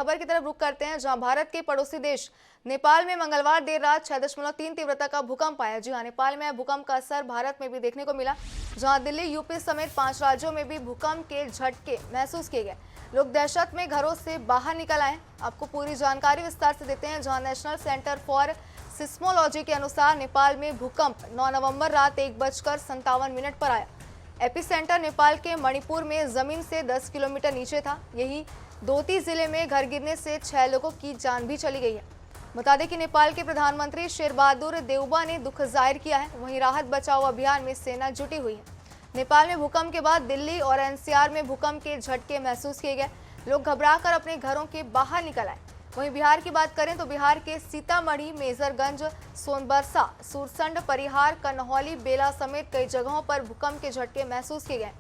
खबर की तरफ रुख करते हैं, जहां भारत के पड़ोसी देश नेपाल में मंगलवार देर रात 6.3 तीव्रता का भूकंप आया। जी हां, नेपाल में भूकंप का असर भारत में भी देखने को मिला, जहां दिल्ली, यूपी समेत 5 राज्यों में भी भूकंप के झटके महसूस किए गए। लोग दहशत में घरों से बाहर निकल आए। आपको पूरी जानकारी विस्तार से देते हैं, जहां नेशनल सेंटर फॉर सिस्मोलॉजी के अनुसार नेपाल में भूकंप 9 नवंबर रात 1:57 पर आया। एपिसेंटर नेपाल के मणिपुर में जमीन से 10 किलोमीटर नीचे था। यही दोती जिले में घर गिरने से 6 लोगों की जान भी चली गई है। बता दें कि नेपाल के प्रधानमंत्री शेरबहादुर देउबा ने दुख जाहिर किया है। वहीं राहत बचाव अभियान में सेना जुटी हुई है। नेपाल में भूकंप के बाद दिल्ली और एनसीआर में भूकंप के झटके महसूस किए गए। लोग घबराकर अपने घरों के बाहर निकल आए। वहीं बिहार की बात करें तो बिहार के सीतामढ़ी, मेजरगंज, सोनबरसा, सुरसंड, परिहार, कन्हौली, बेला समेत कई जगहों पर भूकंप के झटके महसूस किए गए।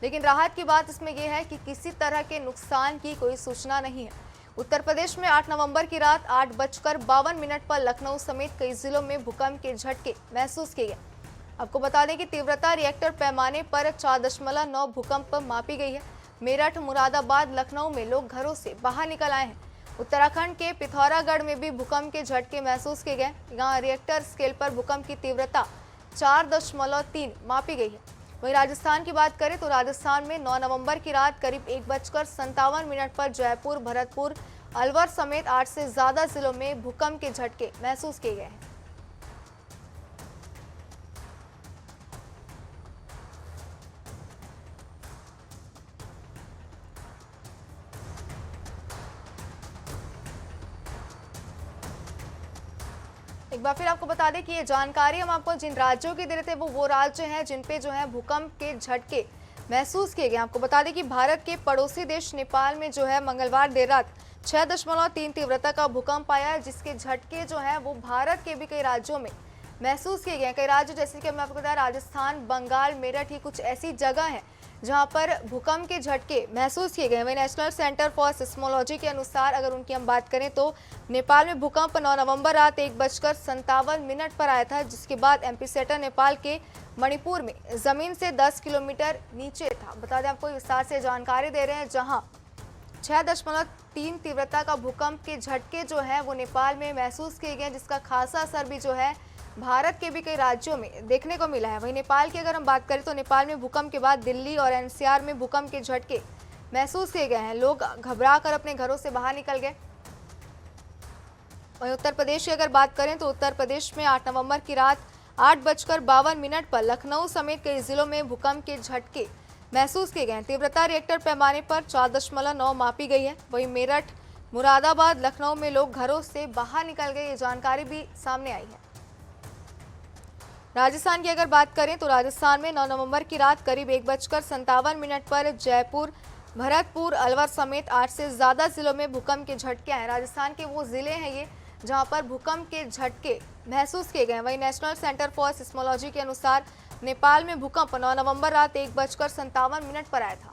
लेकिन राहत की बात इसमें यह है कि किसी तरह के नुकसान की कोई सूचना नहीं है। उत्तर प्रदेश में 8 नवंबर की रात 8:52 पर लखनऊ समेत कई जिलों में भूकंप के झटके महसूस किए गए। आपको बता दें कि तीव्रता रिएक्टर पैमाने पर 4.9 भूकंप मापी गई है। मेरठ, मुरादाबाद, लखनऊ में लोग घरों से बाहर निकल आए हैं। उत्तराखंड के पिथौरागढ़ में भी भूकंप के झटके महसूस किए गए। यहाँ रिएक्टर स्केल पर भूकंप की तीव्रता 4.3 मापी गई है। वहीं राजस्थान की बात करें तो राजस्थान में 9 नवंबर की रात करीब 1:57 पर जयपुर, भरतपुर, अलवर समेत 8 से ज्यादा जिलों में भूकंप के झटके महसूस किए गए हैं। एक बार फिर आपको बता दें कि ये जानकारी हम आपको जिन राज्यों की दे रहे थे वो राज्य हैं जिन पे जो है भूकंप के झटके महसूस किए गए। आपको बता दें कि भारत के पड़ोसी देश नेपाल में जो है मंगलवार देर रात 6.3 तीव्रता का भूकंप आया है, जिसके झटके जो है वो भारत के भी कई राज्यों में महसूस किए गए। कई राज्य जैसे कि मैं आपको बताया राजस्थान, बंगाल, मेरठ, ये कुछ ऐसी जगह है जहां पर भूकंप के झटके महसूस किए गए। वहीं नेशनल सेंटर फॉर सिस्मोलॉजी के अनुसार अगर उनकी हम बात करें तो नेपाल में भूकंप 9 नवंबर रात 1:57 पर आया था, जिसके बाद एपिसेंटर नेपाल के मणिपुर में जमीन से 10 किलोमीटर नीचे था। बता दें आपको विस्तार से जानकारी दे रहे हैं, जहां 6.3 तीव्रता का भूकंप के झटके जो है वो नेपाल में महसूस किए गए, जिसका खासा असर भी जो है भारत के भी कई राज्यों में देखने को मिला है। वहीं नेपाल की अगर हम बात करें तो नेपाल में भूकंप के बाद दिल्ली और एनसीआर में भूकंप के झटके महसूस किए गए हैं। लोग घबरा कर अपने घरों से बाहर निकल गए। वहीं उत्तर प्रदेश की अगर बात करें तो उत्तर प्रदेश में 8 नवंबर की रात 8:52 पर लखनऊ समेत कई जिलों में भूकंप के झटके महसूस किए गए। तीव्रता रिएक्टर पैमाने पर 4.9 मापी गई है। वहीं मेरठ, मुरादाबाद, लखनऊ में लोग घरों से बाहर निकल गए, ये जानकारी भी सामने आई है। राजस्थान की अगर बात करें तो राजस्थान में 9 नवंबर की रात करीब 1:57 पर जयपुर, भरतपुर, अलवर समेत 8 से ज्यादा जिलों में भूकंप के झटके आए। राजस्थान के वो जिले हैं ये जहां पर भूकंप के झटके महसूस किए गए। वहीं नेशनल सेंटर फॉर सिस्मोलॉजी के अनुसार नेपाल में भूकंप 9 नवंबर रात 1:57 पर आया था।